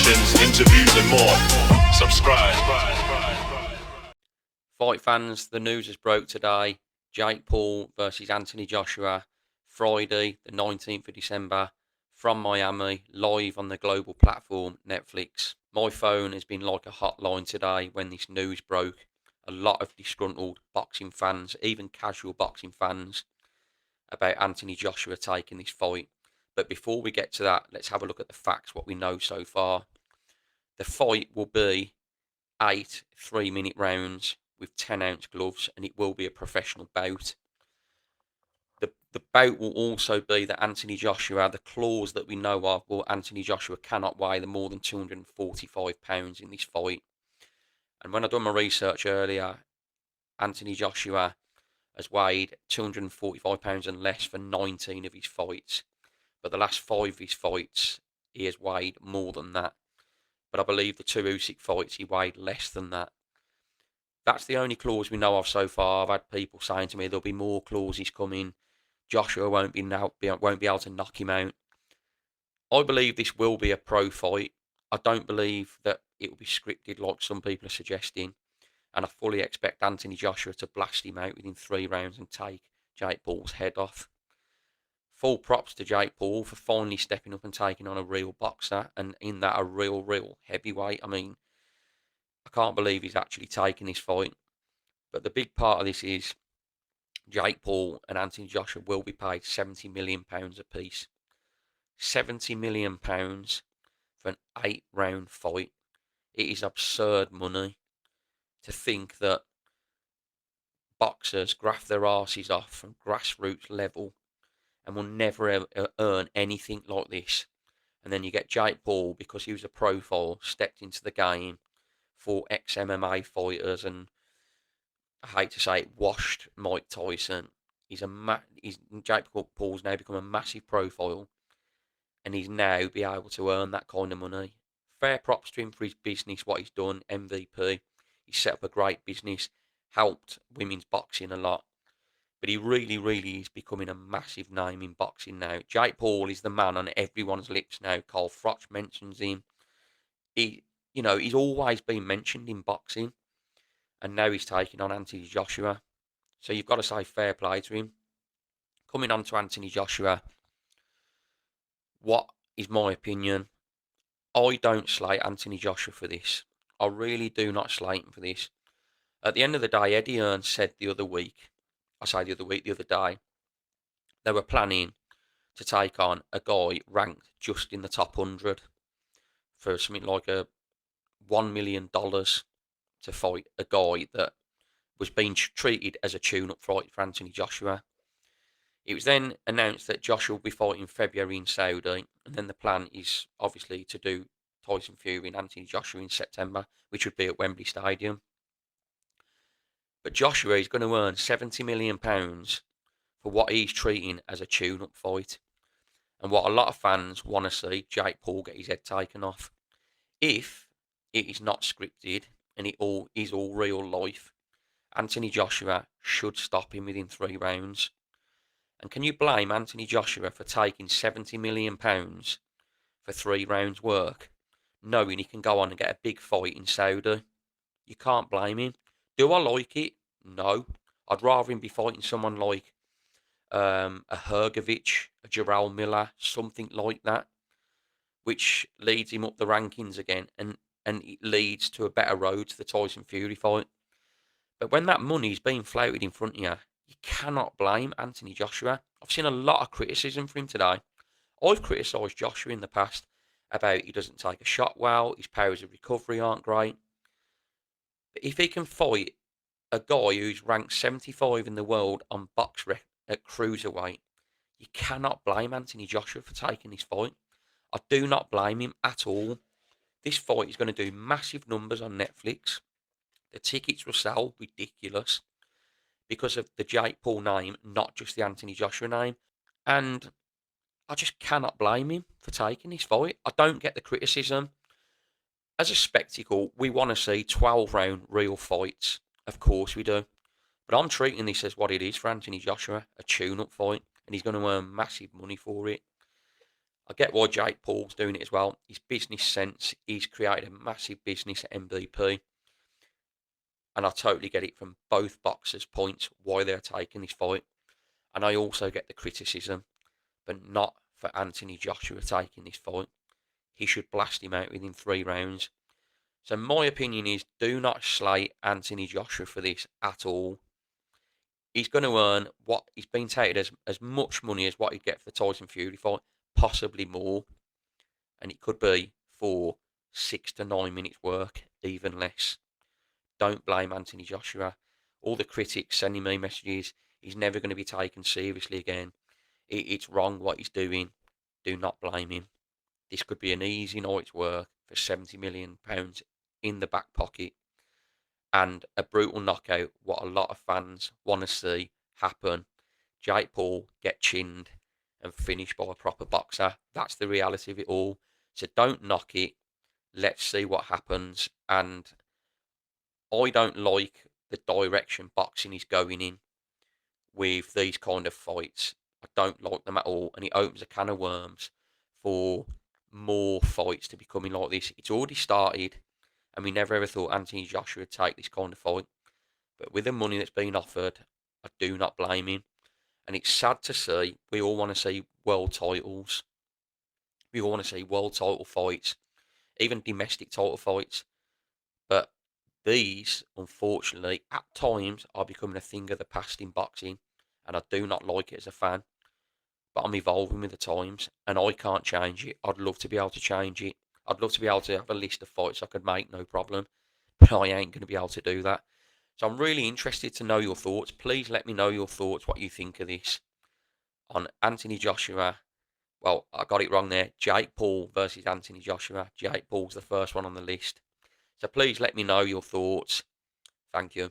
reactions, interviews and more. Subscribe. Fight fans, the news has broke today. Jake Paul versus Anthony Joshua, Friday, the 19th of December, from Miami, live on the global platform Netflix. My phone has been like a hotline today when this news broke. A lot of disgruntled boxing fans, even casual boxing fans, about Anthony Joshua taking this fight. But before we get to that, let's have a look at the facts, what we know so far. The fight will be 8 3-minute rounds with 10-ounce gloves, and it will be a professional bout. The bout will also be that Anthony Joshua, the clause that we know of, well, Anthony Joshua cannot weigh more than 245 pounds in this fight. And when I done my research earlier, Anthony Joshua has weighed 245 pounds and less for 19 of his fights. But the last 5 of his fights, he has weighed more than that. But I believe the 2 Usyk fights, he weighed less than that. That's the only clause we know of so far. I've had people saying to me there'll be more clauses coming. Joshua won't be able to knock him out. I believe this will be a pro fight. I don't believe that it will be scripted like some people are suggesting. And I fully expect Anthony Joshua to blast him out within 3 rounds and take Jake Paul's head off. Full props to Jake Paul for finally stepping up and taking on a real boxer, and in that a real heavyweight. I mean, I can't believe he's actually taking this fight. But the big part of this is Jake Paul and Anthony Joshua will be paid £70 million apiece. £70 million for an 8-round fight. It is absurd money to think that boxers graft their arses off from grassroots level and will never earn anything like this. And then you get Jake Paul, because he was a profile, stepped into the game for ex-MMA fighters, and I hate to say it, washed Mike Tyson. Jake Paul's now become a massive profile, and he's now be able to earn that kind of money. Fair props to him for his business, what he's done, MVP. He's set up a great business, helped women's boxing a lot. But he really is becoming a massive name in boxing now. Jake Paul is the man on everyone's lips now. Carl Froch mentions him. He's always been mentioned in boxing, and now he's taking on Anthony Joshua. So you've got to say fair play to him. Coming on to Anthony Joshua, what is my opinion? I don't slate Anthony Joshua for this. I really do not slate him for this. At the end of the day, Eddie Hearn said the other day, they were planning to take on a guy ranked just in the top 100 for something like $1 million to fight a guy that was being treated as a tune-up fight for Anthony Joshua. It was then announced that Joshua will be fighting in February in Saudi, and then the plan is obviously to do Tyson Fury and Anthony Joshua in September, which would be at Wembley Stadium. But Joshua is going to earn £70 million for what he's treating as a tune-up fight, and what a lot of fans want to see Jake Paul get his head taken off. If it is not scripted and it is all real life, Anthony Joshua should stop him within 3 rounds. And can you blame Anthony Joshua for taking £70 million for 3 rounds work, knowing he can go on and get a big fight in Saudi? You can't blame him. Do I like it? No. I'd rather him be fighting someone like a Hrgovic, a Jarrell Miller, something like that, which leads him up the rankings again, and it leads to a better road to the Tyson Fury fight. But when that money's being floated in front of you, you cannot blame Anthony Joshua. I've seen a lot of criticism for him today. I've criticised Joshua in the past about he doesn't take a shot well, his powers of recovery aren't great. But if he can fight a guy who's ranked 75 in the world on at cruiserweight, you cannot blame Anthony Joshua for taking this fight. I do not blame him at all. This fight is going to do massive numbers on Netflix. The tickets will sell ridiculous because of the Jake Paul name, not just the Anthony Joshua name. And I just cannot blame him for taking this fight. I don't get the criticism. As a spectacle, we want to see 12-round real fights. Of course we do. But I'm treating this as what it is for Anthony Joshua, a tune-up fight. And he's going to earn massive money for it. I get why Jake Paul's doing it as well. His business sense, he's created a massive business at MVP. And I totally get it from both boxers' points why they're taking this fight. And I also get the criticism, but not for Anthony Joshua taking this fight. He should blast him out within 3 rounds. So my opinion is, do not slate Anthony Joshua for this at all. He's going to earn what he's been touted as much money as what he'd get for the Tyson Fury fight, possibly more. And it could be for 6 to 9 minutes work, even less. Don't blame Anthony Joshua. All the critics sending me messages, he's never going to be taken seriously again. It's wrong what he's doing. Do not blame him. This could be an easy night's work for £70 million in the back pocket and a brutal knockout, what a lot of fans want to see happen. Jake Paul get chinned and finished by a proper boxer. That's the reality of it all. So don't knock it. Let's see what happens. And I don't like the direction boxing is going in with these kind of fights. I don't like them at all. And it opens a can of worms for more fights to be coming like this. It's already started. And we never ever thought Anthony Joshua would take this kind of fight. But with the money that's been offered, I do not blame him. And it's sad to see. We all want to see world titles. We all want to see world title fights, even domestic title fights. But these, unfortunately, at times are becoming a thing of the past in boxing. And I do not like it as a fan. But I'm evolving with the times. And I can't change it. I'd love to be able to change it. I'd love to be able to have a list of fights I could make, no problem. But I ain't going to be able to do that. So I'm really interested to know your thoughts. Please let me know your thoughts, what you think of this. On Anthony Joshua, well, I got it wrong there. Jake Paul versus Anthony Joshua. Jake Paul's the first one on the list. So please let me know your thoughts. Thank you.